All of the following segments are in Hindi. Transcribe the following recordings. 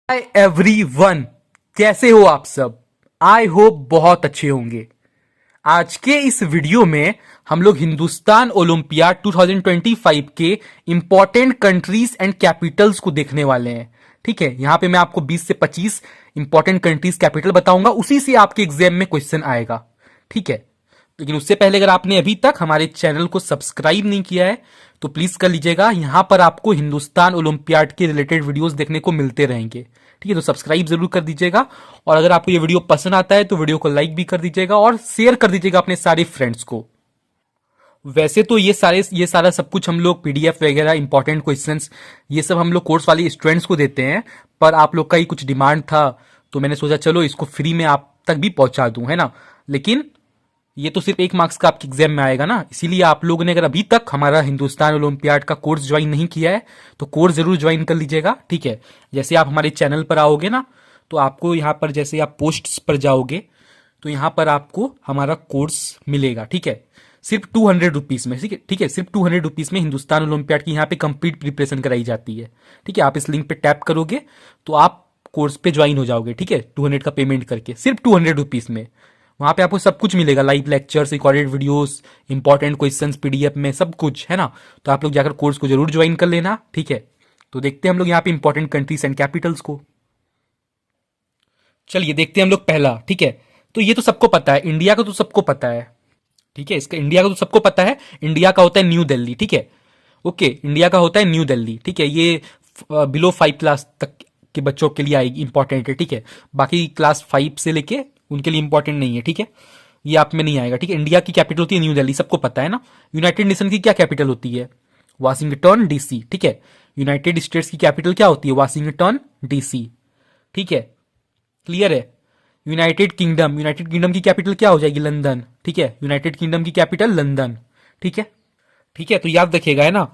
हाय एवरीवन, कैसे हो आप सब। आई होप बहुत अच्छे होंगे। आज के इस वीडियो में हम लोग हिंदुस्तान ओलंपियाड 2025 के इंपॉर्टेंट कंट्रीज एंड कैपिटल्स को देखने वाले हैं। ठीक है, यहां पे मैं आपको 20 से 25 इंपॉर्टेंट कंट्रीज कैपिटल बताऊंगा, उसी से आपके एग्जाम में क्वेश्चन आएगा। ठीक है, लेकिन उससे पहले अगर आपने अभी तक हमारे चैनल को सब्सक्राइब नहीं किया है तो प्लीज कर लीजिएगा। यहां पर आपको हिंदुस्तान ओलंपियाड के रिलेटेड वीडियोस देखने को मिलते रहेंगे। ठीक है, तो सब्सक्राइब जरूर कर दीजिएगा। और अगर आपको ये वीडियो पसंद आता है तो वीडियो को लाइक भी कर दीजिएगा और शेयर कर दीजिएगा अपने सारे फ्रेंड्स को। वैसे तो ये सारा सब कुछ हम लोग पीडीएफ वगैरह इंपॉर्टेंट क्वेश्चंस ये सब हम लोग कोर्स वाले स्टूडेंट्स को देते हैं, पर आप लोग का ही कुछ डिमांड था तो मैंने सोचा चलो इसको फ्री में आप तक भी पहुंचा दूं, है ना। लेकिन ये तो सिर्फ 1 मार्क्स का आपके एग्जाम में आएगा ना, इसीलिए आप लोगों ने अगर अभी तक हमारा हिंदुस्तान ओलंपियाड का कोर्स ज्वाइन नहीं किया है तो कोर्स जरूर ज्वाइन कर लीजिएगा। ठीक है, जैसे आप हमारे चैनल पर आओगे ना तो आपको यहाँ पर जैसे आप पोस्ट्स पर जाओगे तो यहाँ पर आपको हमारा कोर्स मिलेगा। ठीक है, सिर्फ 200 रुपीज में। ठीक है, सिर्फ 200 रुपीज में हिंदुस्तान ओलंपियाड की यहाँ पे कंप्लीट प्रिपरेशन कराई जाती है। ठीक है, आप इस लिंक पे टैप करोगे तो आप कोर्स पे ज्वाइन हो जाओगे। ठीक है, 200 का पेमेंट करके सिर्फ 200 रुपीज में। वहां पे आपको सब कुछ मिलेगा, live lectures, recorded videos, important questions PDF में, सब कुछ, है ना। तो आप लोग जाकर कोर्स को जरूर ज्वाइन कर लेना। ठीक है, तो देखते हैं हम लोग यहाँ पे इंपॉर्टेंट कंट्रीज एंड कैपिटल्स को। चलिए देखते हैं हम लोग पहला। ठीक है, तो ये तो सबको पता है, इंडिया का तो सबको पता है। ठीक है, इसका इंडिया का तो सबको पता है। इंडिया का होता है न्यू दिल्ली। ठीक है, ओके, इंडिया का होता है न्यू दिल्ली। ठीक है, ये बिलो 5 क्लास तक के बच्चों के लिए आएगी, इंपॉर्टेंट है। ठीक है, बाकी क्लास 5 से लेके उनके लिए इंपॉर्टेंट नहीं है। ठीक है, ये आप में नहीं आएगा। ठीक है, इंडिया की कैपिटल होती है न्यू दिल्ली, सबको पता है ना। यूनाइटेड नेशन की क्या कैपिटल होती है? Washington DC. ठीक है, यूनाइटेड स्टेट्स की कैपिटल क्या होती है? Washington DC. ठीक है, क्लियर है। यूनाइटेड किंगडम की कैपिटल क्या हो जाएगी? लंदन। ठीक है, यूनाइटेड किंगडम की कैपिटल लंदन। ठीक है, ठीक है, तो याद रखिएगा, है ना।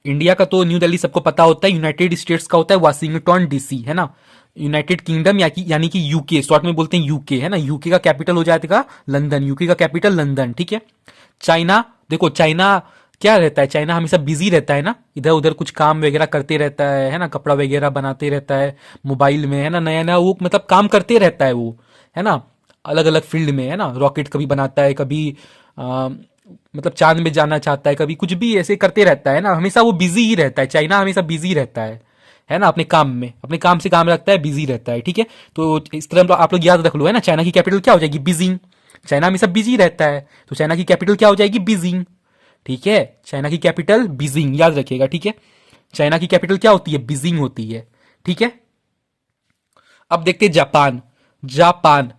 इंडिया का तो न्यू दिल्ली सबको पता होता है, यूनाइटेड स्टेट्स का होता है वाशिंगटन डीसी, है ना। यूनाइटेड किंगडम यानी कि यूके, शॉर्ट में बोलते हैं यूके, है ना। यूके का कैपिटल हो जाएगा लंदन, यूके का कैपिटल लंदन। ठीक है, चाइना, देखो चाइना क्या रहता है, चाइना हमेशा बिजी रहता है ना, इधर उधर कुछ काम वगैरह करते रहता है ना, कपड़ा वगैरह बनाते रहता है मोबाइल में, है ना, नया नया वो मतलब काम करते रहता है वो, है ना, अलग अलग फील्ड में, है ना। रॉकेट कभी बनाता है, कभी मतलब चांद में जाना चाहता है, कभी कुछ भी ऐसे करते रहता है ना, हमेशा वो बिजी ही रहता है। चाइना हमेशा बिजी रहता है ना, अपने काम में, अपने काम से काम रखता है, बिजी रहता है। ठीक है, तो इस तरह आप लोग याद रख लो, है ना। चाइना की कैपिटल क्या हो जाएगी? बीजिंग। चाइना हमेशा बिजी रहता है तो चाइना की कैपिटल क्या हो जाएगी? बीजिंग। ठीक है, चाइना की कैपिटल बीजिंग, याद रखिएगा। ठीक है, चाइना की कैपिटल क्या होती है? बीजिंग होती है। ठीक है, अब देखते हैं जापान। जापान,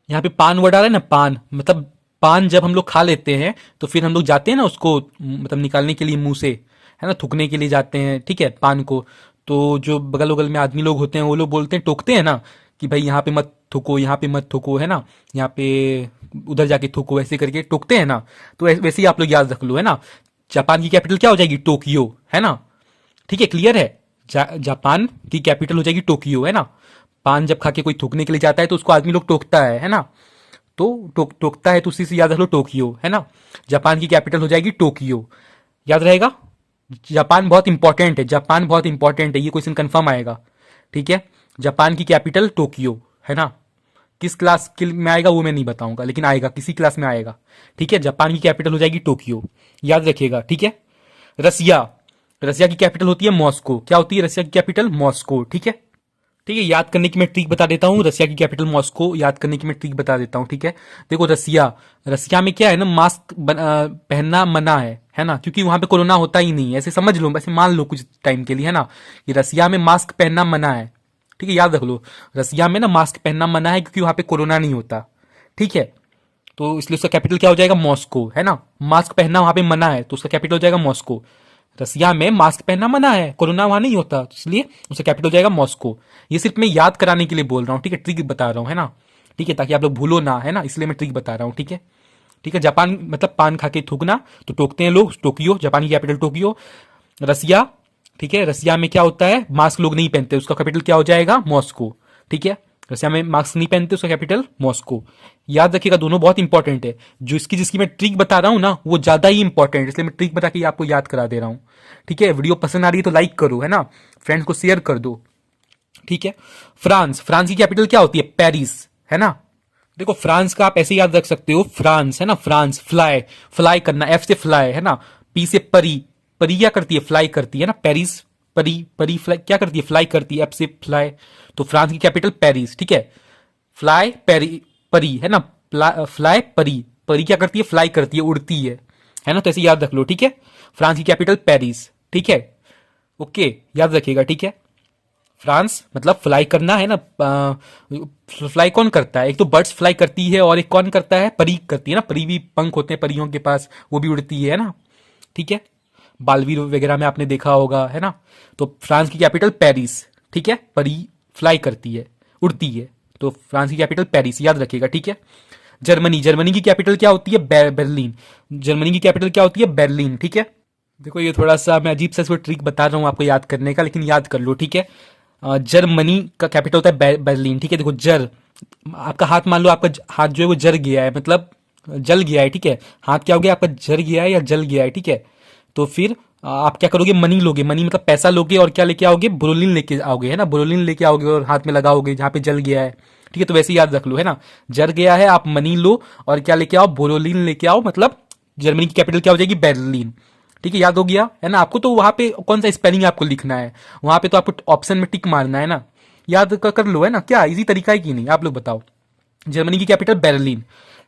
यहाँ पे पान वर्ड आ रहा है ना, पान मतलब पान जब हम लोग खा लेते हैं तो फिर हम लोग जाते हैं ना उसको मतलब निकालने के लिए मुंह से, है ना, थूकने के लिए जाते हैं। ठीक है, पान को तो जो बगल बगल में आदमी लोग होते हैं वो लोग बोलते हैं, टोकते हैं ना कि भाई यहाँ पे मत थूको, यहाँ पे मत थूको, है ना, यहाँ पे उधर जाके थूको, ऐसे करके टोकते हैं ना। तो वैसे ही आप लोग याद रख लो, है ना। जापान की कैपिटल क्या हो जाएगी? टोक्यो, है ना। ठीक है, क्लियर है। जापान की कैपिटल हो जाएगी टोक्यो, है ना। पान जब खा के कोई थूकने के लिए जाता है तो उसको आदमी लोग टोकता है ना। तो टोकता है तो उसी से याद रख लो टोक्यो, है ना। जापान की कैपिटल हो जाएगी टोक्यो, याद रहेगा। जापान बहुत इंपॉर्टेंट है, जापान बहुत इंपॉर्टेंट है, ये क्वेश्चन कंफर्म आएगा। ठीक है, जापान की कैपिटल टोक्यो, है ना। किस क्लास के में आएगा वो मैं नहीं बताऊंगा, लेकिन आएगा, किसी क्लास में आएगा। ठीक है, जापान की कैपिटल हो जाएगी टोक्यो, याद रखिएगा। ठीक है, रसिया, रसिया की कैपिटल होती है मॉस्को। क्या होती है रसिया की कैपिटल? मॉस्को। ठीक है, ठीक है, याद करने की मैं ट्रिक बता देता हूँ। रसिया की कैपिटल मॉस्को, याद करने की मैं ट्रिक बता देता हूँ। ठीक है, देखो रसिया, रसिया में क्या है ना, मास्क पहनना मना है ना, क्योंकि वहां पे कोरोना होता ही नहीं है, ऐसे समझ लो, ऐसे मान लो कुछ टाइम के लिए, है ना, कि रसिया में मास्क पहनना मना है। ठीक है, याद रख लो, रसिया में ना मास्क पहनना मना है क्योंकि वहां पे कोरोना नहीं होता। ठीक है, तो इसलिए उसका कैपिटल क्या हो जाएगा? मॉस्को, है ना। मास्क पहनना वहां पे मना है तो उसका कैपिटल हो जाएगा मॉस्को। रसिया में मास्क पहनना मना है, कोरोना वहां नहीं होता, तो इसलिए उसका कैपिटल हो जाएगा मॉस्को। ये सिर्फ मैं याद कराने के लिए बोल रहा हूँ। ठीक है, ट्रिक बता रहा हूँ, है ना। ठीक है, ताकि आप लोग भूलो ना, है ना, इसलिए मैं ट्रिक बता रहा हूँ। ठीक है, ठीक है, जापान मतलब पान खा के थूकना, तो टोकते हैं लोग, टोक्यो, जापान की कैपिटल टोक्यो। रसिया, ठीक है, रसिया में क्या होता है? मास्क लोग नहीं पहनते, उसका कैपिटल क्या हो जाएगा? मॉस्को। ठीक है, रसिया में मास्क नहीं पहनते, उसका कैपिटल मॉस्को। याद रखिएगा, दोनों बहुत इंपॉर्टेंट है। जो इसकी जिसकी मैं ट्रिक बता रहा हूं ना वो ज्यादा ही इंपॉर्टेंट है, इसलिए मैं ट्रिक बता के आपको याद करा दे रहा हूं। ठीक है, वीडियो पसंद आ रही है तो लाइक करो, है ना, फ्रेंड्स को शेयर कर दो। ठीक है। फ्रांस, फ्रांस की कैपिटल क्या होती है? पेरिस, है ना। देखो फ्रांस का आप ऐसे याद रख सकते हो, फ्रांस है ना, फ्रांस, फ्लाई, फ्लाई करना, एफ से फ्लाई, है ना। पी से परी, परी क्या करती है? फ्लाई करती है ना। पेरिस, परी, परी फ्लाई क्या करती है? फ्लाई करती है, एफ से फ्लाई। तो फ्रांस की कैपिटल पेरिस, ठीक है। फ्लाई, पेरी, परी, है ना। फ्लाई, परी, परी क्या करती है? फ्लाई करती है, उड़ती है ना। तो ऐसे याद रख लो, ठीक है। फ्रांस की कैपिटल पेरिस, ठीक है। ओके, याद रखिएगा, ठीक है। फ्रांस मतलब फ्लाई करना, है ना। फ्लाई कौन करता है? एक तो बर्ड्स फ्लाई करती है और एक कौन करता है? परी करती है ना। परी भी पंख होते हैं परियों के पास, वो भी उड़ती है ना। ठीक है, बालवीर वगैरह में आपने देखा होगा, है ना। तो फ्रांस की कैपिटल पेरिस, ठीक है। परी फ्लाई करती है, उड़ती है, तो फ्रांस की कैपिटल पेरिस, याद रखिएगा, ठीक है। जर्मनी, जर्मनी की कैपिटल क्या होती है? बर्लिन। जर्मनी की कैपिटल क्या होती है? बर्लिन, ठीक है। देखो ये थोड़ा सा मैं अजीब सा इसको ट्रिक बता रहा हूँ आपको याद करने का, लेकिन याद कर लो, ठीक है। जर्मनी का कैपिटल होता है बर्लिन, ठीक है। देखो जर, आपका हाथ मान लो, आपका हाथ जो है वो जर गया है, मतलब जल गया है, ठीक है। हाथ क्या हो गया आपका? जर गया है या जल गया है, ठीक है। तो फिर आप क्या करोगे? मनी लोगे, मनी मतलब पैसा लोगे, और क्या लेके आओगे? ब्रोलिन लेके आओगे, है ना। ब्रोलिन लेके आओगे और हाथ में लगाओगे जहां पे जल गया है, ठीक है। तो वैसे याद रख लो, है ना। जर गया है, आप मनी लो और क्या लेके आओ? ब्रोलिन लेके आओ, मतलब जर्मनी की कैपिटल क्या हो जाएगी? बर्लिन, ठीक है। याद हो गया, है ना। आपको तो वहां पे कौन सा स्पेलिंग आपको लिखना है, वहां पे तो आपको ऑप्शन में टिक मारना है ना। याद कर लो, है ना। क्या इजी तरीका है कि नहीं, आप लोग बताओ। जर्मनी की कैपिटल बर्लिन,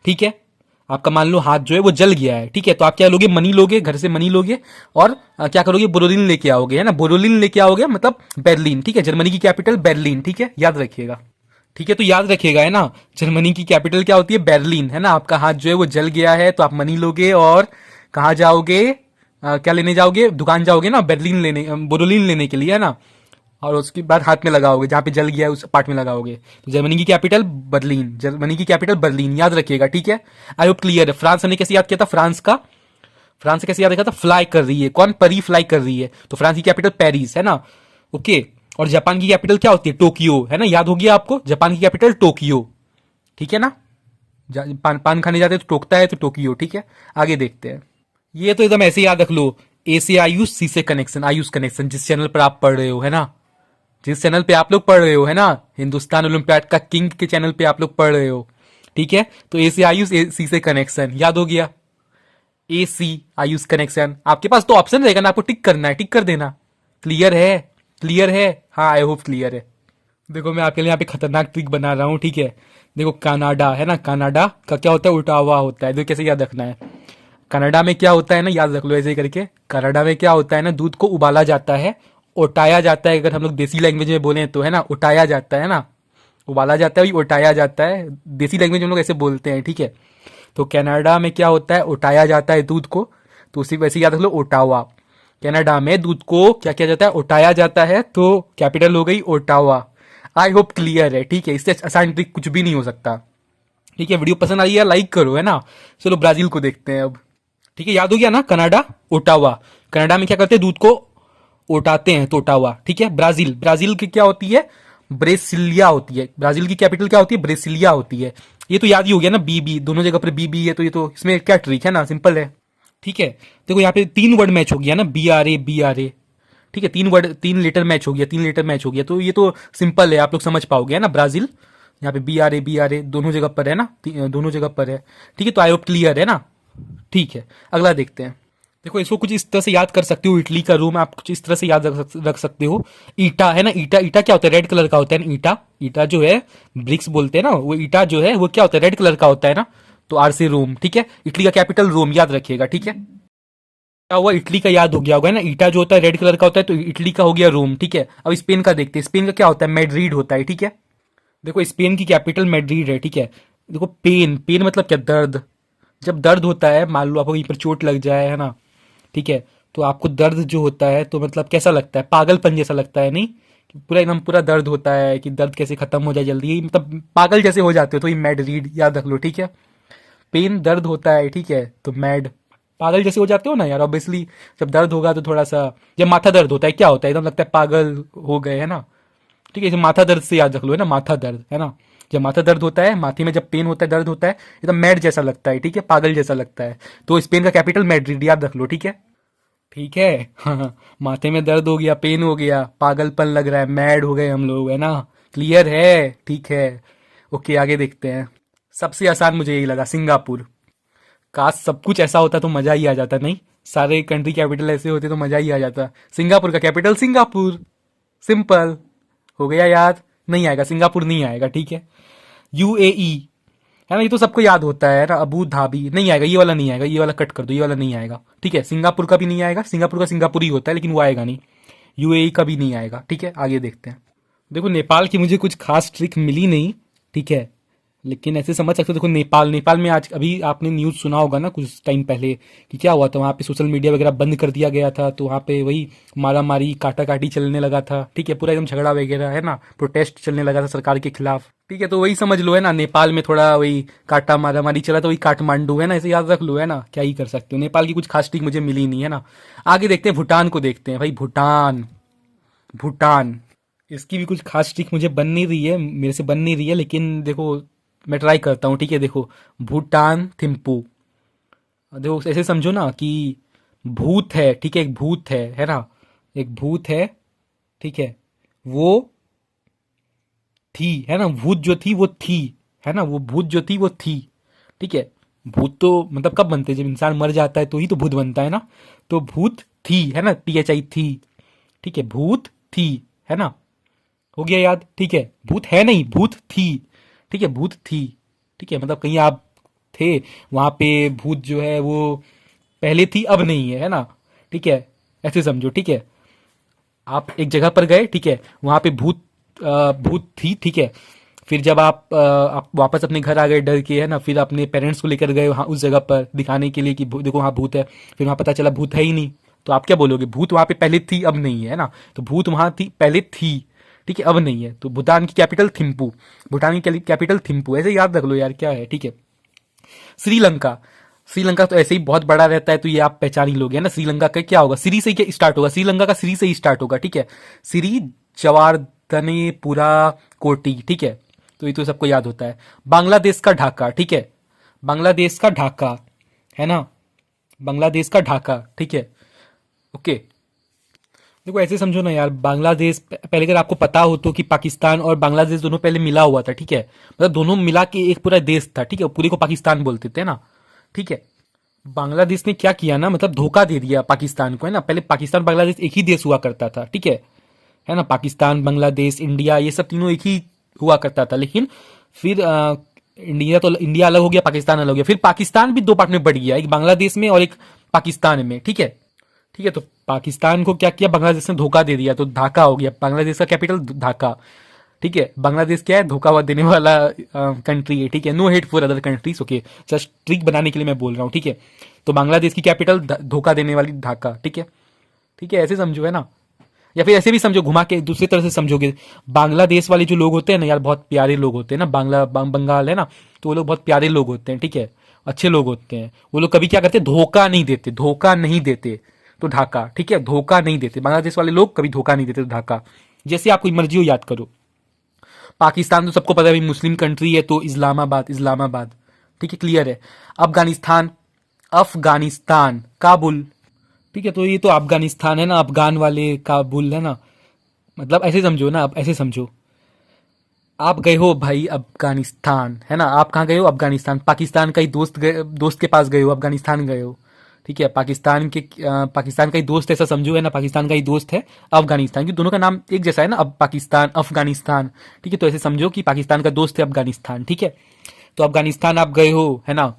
ठीक है। आपका मान लो हाथ जो है वो जल गया है, ठीक है। तो आप क्या लोगे? मनी लोगे, घर से मनी लोगे, और क्या करोगे? बोरोलिन लेके आओगे, है ना। बोरोलिन लेके आओगे मतलब बर्लिन, ठीक है। जर्मनी की कैपिटल बर्लिन, ठीक है, याद रखिएगा, ठीक है। तो याद रखिएगा, है ना। जर्मनी की कैपिटल क्या होती है? बर्लिन, है ना। आपका हाथ जो है वो जल गया है, तो आप मनी लोगे और कहाँ जाओगे? क्या लेने जाओगे? दुकान जाओगे ना, बर्लिन लेने, बोरोलिन लेने के लिए, है ना। और उसके बाद हाथ में लगाओगे जहां पे जल गया है, उस पार्ट में लगाओगे। तो जर्मनी की कैपिटल बर्लिन, जर्मनी की कैपिटल बर्लिन, याद रखिएगा, ठीक है। आई होप क्लियर है। फ्रांस हमने कैसे याद किया था? फ्रांस का, फ्रांस से कैसे याद रखा था? फ्लाई कर रही है, कौन? परी फ्लाई कर रही है, तो फ्रांस की कैपिटल पेरिस, है ना। ओके। और जापान की कैपिटल क्या होती है? टोक्यो, है ना। याद हो गया आपको, जापान की कैपिटल टोक्यो, ठीक है ना। पान पान खाने जाते हैं तो टोकता है, तो टोक्यो, ठीक है। आगे देखते हैं। ये तो एकदम ऐसे याद रख लो, ए से आयुष, सी से कनेक्शन, आयुष कनेक्शन, जिस चैनल पर आप पढ़ रहे हो, है ना। जिस चैनल पे आप लोग पढ़ रहे हो, है ना, हिंदुस्तान ओलंपियाड का किंग के चैनल पे आप लोग पढ़ रहे हो, ठीक है। तो ए से आयुष, सी से कनेक्शन, याद हो गया। ए सी आयुष कनेक्शन, आपके पास तो ऑप्शन रहेगा ना, आपको टिक करना है, टिक कर देना। क्लियर है? क्लियर है? हाँ, आई होप क्लियर है। देखो मैं आपके लिए यहाँ पे खतरनाक ट्रिक बना रहा हूँ, ठीक है। देखो कनाडा, है ना, कनाडा का क्या होता है? उल्टा हुआ होता है। देखो कैसे याद रखना है। कनाडा में क्या होता है ना, याद रख लो ऐसे ही करके। कनाडा में क्या होता है ना, दूध को उबाला जाता है, उटाया जाता है, अगर हम लोग देसी लैंग्वेज में बोले तो, है ना। उटाया जाता है ना, उबाला जाता है, वही उटाया जाता है, देसी लैंग्वेज में हम लोग ऐसे बोलते हैं, ठीक है। तो कनाडा में क्या होता है? उटाया जाता है दूध को, तो उसी वैसे याद रख लो, ओटावा। कनाडा में दूध को क्या किया जाता है? उठाया जाता है, तो कैपिटल हो गई ओटावा। आई होप क्लियर है, ठीक है। इससे आसान ट्रिक कुछ भी नहीं हो सकता, ठीक है। वीडियो पसंद आई है, लाइक करो, है ना। चलो ब्राजील को देखते हैं अब, ठीक है। याद हो गया ना, कनाडा, ओटावा। कनाडा में क्या करते हैं? दूध को ओटाते हैं, तो ओटावा, ठीक है। ब्राजील, ब्राजील की क्या होती है? ब्रेसिलिया होती है। ब्राजील की कैपिटल क्या होती है? ब्रेसिलिया होती है। ये तो याद ही हो गया ना, बी बी दोनों जगह पर बी बी है, तो ये तो इसमें क्या ट्रिक है ना, सिंपल है, ठीक है। देखो यहाँ पे 3 वर्ड मैच हो गया ना, B R A, B R A, ठीक है। 3 वर्ड, 3 लेटर मैच हो गया, 3 लेटर मैच हो गया, तो ये तो सिंपल है, आप लोग समझ पाओगे, है ना। ब्राजील, यहाँ पे बी आर ए दोनों जगह पर है ना, दोनों जगह पर है, ठीक है। तो आई होप क्लियर है ना, ठीक है। अगला देखते हैं। देखो इसको कुछ इस तरह से याद कर सकते हो, इटली का रूम आप कुछ इस तरह से याद रख सकते हो। ईटा, है ना, ईटा, ईटा क्या होता है? रेड कलर का होता है ना ईटा। ईटा जो है, ब्रिक्स बोलते हैं ना, वो ईटा जो है वो क्या होता है? रेड कलर का होता है ना। तो आर से रोम, ठीक है। इटली का कैपिटल रोम, याद रखिएगा, ठीक है। क्या हुआ? इटली का याद हो गया होगा ना, ईटा जो होता है रेड कलर का होता है, तो इटली का हो गया रोम, ठीक है। अब स्पेन का देखते हैं। स्पेन का क्या होता है? मैड्रिड होता है, ठीक है। देखो स्पेन की कैपिटल मैड्रिड है, ठीक है। देखो पेन, पेन मतलब क्या? दर्द। जब दर्द होता है, मान लो आपको कहीं पर चोट लग जाए, है ना, ठीक है, तो आपको दर्द जो होता है तो मतलब कैसा लगता है? पागलपन जैसा लगता है, नहीं? पूरा एकदम पूरा दर्द होता है कि दर्द कैसे खत्म हो जाए जल्दी, मतलब पागल जैसे हो जाते हो, तो ये मैड रीड याद रख लो, ठीक है। पेन दर्द होता है, ठीक है, तो मैड पागल जैसे हो जाते हो ना यार, ऑब्वियसली। जब दर्द होगा तो थोड़ा सा, जब माथा दर्द होता है क्या होता है? एकदम लगता है पागल हो गए, है ना, ठीक है। जैसे माथा दर्द से याद रख लो, है ना, माथा दर्द, है ना। जब माथा दर्द होता है, माथे में जब पेन होता है, दर्द होता है, एकदम मैड जैसा लगता है, ठीक है, पागल जैसा लगता है। तो स्पेन का कैपिटल मैड्रिड, याद रख लो, ठीक है। ठीक है। हाँ, माथे में दर्द हो गया, पेन हो गया, पागलपन लग रहा है, मैड हो गए हम लोग, है ना? क्लियर है? ठीक है। ओके, आगे देखते हैं। सबसे आसान मुझे यही लगा, सिंगापुर। काश सब कुछ ऐसा होता तो मजा ही आ जाता, नहीं? सारे कंट्री कैपिटल ऐसे होते तो मजा ही आ जाता। सिंगापुर का कैपिटल सिंगापुर, सिंपल। हो गया याद? नहीं आएगा, सिंगापुर नहीं आएगा, ठीक है। यूएई, है ना? ये तो सबको याद होता है ना। अबू धाबी नहीं आएगा, ये वाला नहीं आएगा, ये वाला कट कर दो, ये वाला नहीं आएगा, ठीक है। सिंगापुर का भी नहीं आएगा, सिंगापुर का सिंगापुर ही होता है, लेकिन वो आएगा नहीं। यूएई का भी नहीं आएगा, ठीक है। आगे देखते हैं। देखो, नेपाल की मुझे कुछ खास ट्रिक मिली नहीं, ठीक है। लेकिन ऐसे समझ सकते हो, देखो नेपाल, नेपाल में आज अभी आपने न्यूज़ सुना होगा ना कुछ टाइम पहले, कि क्या हुआ था वहाँ पे, सोशल मीडिया वगैरह बंद कर दिया गया था, तो वहाँ पे वही मारा मारी काटा काटी चलने लगा था, ठीक है। पूरा एकदम झगड़ा वगैरह, है ना, प्रोटेस्ट चलने लगा था सरकार के खिलाफ, ठीक है। तो वही समझ लो, है ना, नेपाल में थोड़ा वही काटा मारा मारी चला, तो वही काठमांडू, है ना, ऐसे याद रख लो, है ना। क्या ही कर सकते हो, नेपाल की कुछ खास ट्रिक मुझे मिली नहीं, है ना। आगे देखते हैं, भूटान को देखते हैं भाई, भूटान। भूटान, इसकी भी कुछ खास ट्रिक मुझे बन नहीं रही है, मेरे से बन नहीं रही है, लेकिन देखो मैं ट्राई करता हूँ, ठीक है। देखो, भूटान थिम्पू, देखो ऐसे समझो ना कि भूत है, ठीक है, एक भूत है ना, एक भूत है, ठीक है। वो थी, है ना, भूत जो थी वो थी, है ना, वो भूत जो थी वो थी, ठीक है। भूत तो मतलब कब बनते हैं, जब इंसान मर जाता है तो ही तो भूत बनता है ना। तो भूत थी, है ना, THI थी, ठीक है, भूत थी, है ना। हो गया याद, ठीक है। भूत है नहीं, भूत थी, ठीक है, भूत थी, ठीक है। मतलब कहीं आप थे वहां पे, भूत जो है वो पहले थी अब नहीं है, है ना, ठीक है। ऐसे समझो, ठीक है। आप एक जगह पर गए, ठीक है, वहां पे भूत थी, ठीक है। फिर जब आप वापस अपने घर आ गए डर के, है ना, फिर अपने पेरेंट्स को लेकर गए वहां उस जगह पर दिखाने के लिए कि देखो वहां भूत है। फिर वहां पता चला भूत है ही नहीं, तो आप क्या बोलोगे? भूत वहां पे पहले थी अब नहीं है ना। तो भूत वहां थी पहले थी, ठीक है, अब नहीं है। तो भूटान की कैपिटल थिम्पू, भूटान की कैपिटल थिम्पू, ऐसे याद रख लो यार, क्या है, ठीक है। श्रीलंका, श्रीलंका तो ऐसे ही बहुत बड़ा रहता है, तो ये आप पहचान ही लोगे, है ना। श्रीलंका का क्या होगा? श्री से ही स्टार्ट होगा, श्रीलंका का श्री से ही स्टार्ट होगा, ठीक है। श्री जवारदनेपुरा कोटी, ठीक है। तो ये तो सबको याद होता है। बांग्लादेश का ढाका, ठीक है, बांग्लादेश का ढाका, है ना, बांग्लादेश का ढाका, ठीक है। ओके, देखो ऐसे समझो ना यार, बांग्लादेश पहले अगर आपको पता हो तो कि पाकिस्तान और बांग्लादेश दोनों पहले मिला हुआ था, ठीक है। मतलब दोनों मिला के एक पूरा देश था, ठीक है, पूरे को पाकिस्तान बोलते थे ना, ठीक है। बांग्लादेश ने क्या किया ना, मतलब धोखा दे दिया पाकिस्तान को, है ना। पहले पाकिस्तान बांग्लादेश एक ही देश हुआ करता था, ठीक है ना। पाकिस्तान, बांग्लादेश, इंडिया, ये सब तीनों एक ही हुआ करता था। लेकिन फिर इंडिया अलग हो गया, पाकिस्तान अलग हो गया, फिर पाकिस्तान भी दो पार्ट में बढ़ गया, एक बांग्लादेश में और एक पाकिस्तान में, ठीक है। ठीक है, तो पाकिस्तान को क्या किया, बांग्लादेश ने धोखा दे दिया, तो ढाका हो गया, बांग्लादेश का कैपिटल ढाका, ठीक है। बांग्लादेश क्या है? धोखा देने वाला कंट्री है, ठीक है। No hate for other countries, okay, just trick बनाने के लिए मैं बोल रहा हूँ, ठीक है। तो बांग्लादेश की कैपिटल धोखा देने वाली ढाका, ठीक है, ठीक है, ऐसे समझो, है ना। या फिर ऐसे भी समझो, घुमा के दूसरी तरह से समझोगे, बांग्लादेश वाले जो लोग होते हैं ना यार, बहुत प्यारे लोग होते हैं ना, बंगाल है ना, तो वो लोग बहुत प्यारे लोग होते हैं, ठीक है, अच्छे लोग होते हैं। वो लोग कभी क्या करते, धोखा नहीं देते, धोखा नहीं देते, तो ढाका, ठीक है, धोखा नहीं देते। बांग्लादेश वाले लोग कभी धोखा नहीं देते, तो ढाका। जैसे आप कोई मर्जी हो याद करो। पाकिस्तान तो सबको पता है भाई, मुस्लिम कंट्री है, तो इस्लामाबाद, इस्लामाबाद, ठीक है, क्लियर है। अफगानिस्तान, अफगानिस्तान, काबुल, ठीक है। तो ये तो अफगानिस्तान है ना, अफगान वाले काबुल, है ना। मतलब ऐसे समझो ना, आप ऐसे समझो, आप गए हो भाई अफगानिस्तान, है ना, आप कहाँ गए हो? अफगानिस्तान। पाकिस्तान का ही दोस्त के पास गए हो, अफगानिस्तान गए हो, ठीक है। पाकिस्तान का ही दोस्त, ऐसा समझो, है ना, पाकिस्तान का ही दोस्त है अफगानिस्तान, क्योंकि दोनों का नाम एक जैसा है ना, अब पाकिस्तान, अफगानिस्तान, ठीक है। तो ऐसे समझो कि पाकिस्तान का दोस्त है अफगानिस्तान, ठीक है। तो अफगानिस्तान आप गए हो, है ना,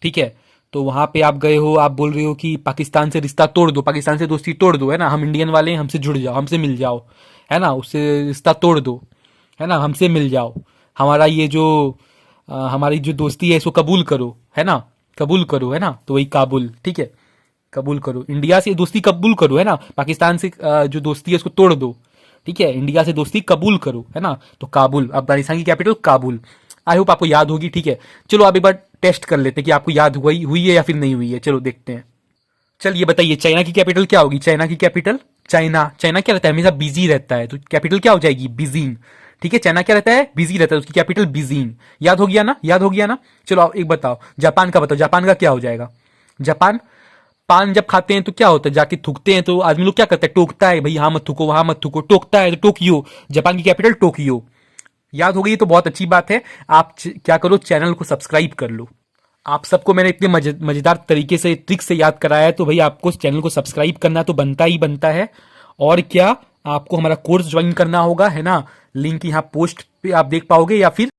ठीक है। तो वहां पे आप गए हो, आप बोल रहे हो कि पाकिस्तान से रिश्ता तोड़ दो, पाकिस्तान से दोस्ती तोड़ दो, है ना, हम इंडियन वाले हैं, हमसे जुड़ जाओ, हमसे मिल जाओ, है ना, उससे रिश्ता तोड़ दो, है ना, हमसे मिल जाओ, हमारा ये जो हमारी जो दोस्ती है इसको कबूल करो, है ना, कबूल करो, है ना। तो वही काबुल, ठीक है, कबूल करो, इंडिया से दोस्ती कबूल करो, है ना, पाकिस्तान से जो दोस्ती है उसको तोड़ दो, ठीक है, इंडिया से दोस्ती कबूल करो, है ना। तो काबुल, अफगानिस्तान की कैपिटल काबुल। आई होप आपको याद होगी, ठीक है। चलो अब एक बार टेस्ट कर लेते हैं कि आपको याद हुई है या फिर नहीं हुई है, चलो देखते हैं। चलिए बताइए, चाइना की कैपिटल क्या होगी? चाइना की कैपिटल, चाइना, चाइना क्या रहता है? हमेशा बिजी रहता है, तो कैपिटल क्या हो जाएगी? बीजिंग, ठीक है। चाइना क्या रहता है? बिजी रहता है, उसकी कैपिटल बीजिंग। याद हो गया ना, याद हो गया ना। चलो आप एक बताओ, जापान का बताओ, जापान का क्या हो जाएगा? जापान, पान जब खाते हैं तो क्या होता है, जाके थूकते हैं तो आदमी लोग क्या करते हैं, टोकता है, भाई यहाँ मत थूको वहां मत थूको, टोकता है तो टोक्यो, जापान की कैपिटल टोक्यो। याद हो गई तो बहुत अच्छी बात है। आप क्या करो, चैनल को सब्सक्राइब कर लो। आप सबको मैंने इतने मजेदार तरीके से ट्रिक से याद कराया है, तो भाई आपको चैनल को सब्सक्राइब करना तो बनता ही बनता है। और क्या, आपको हमारा कोर्स ज्वाइन करना होगा, है ना, लिंक यहाँ पोस्ट पे आप देख पाओगे, या फिर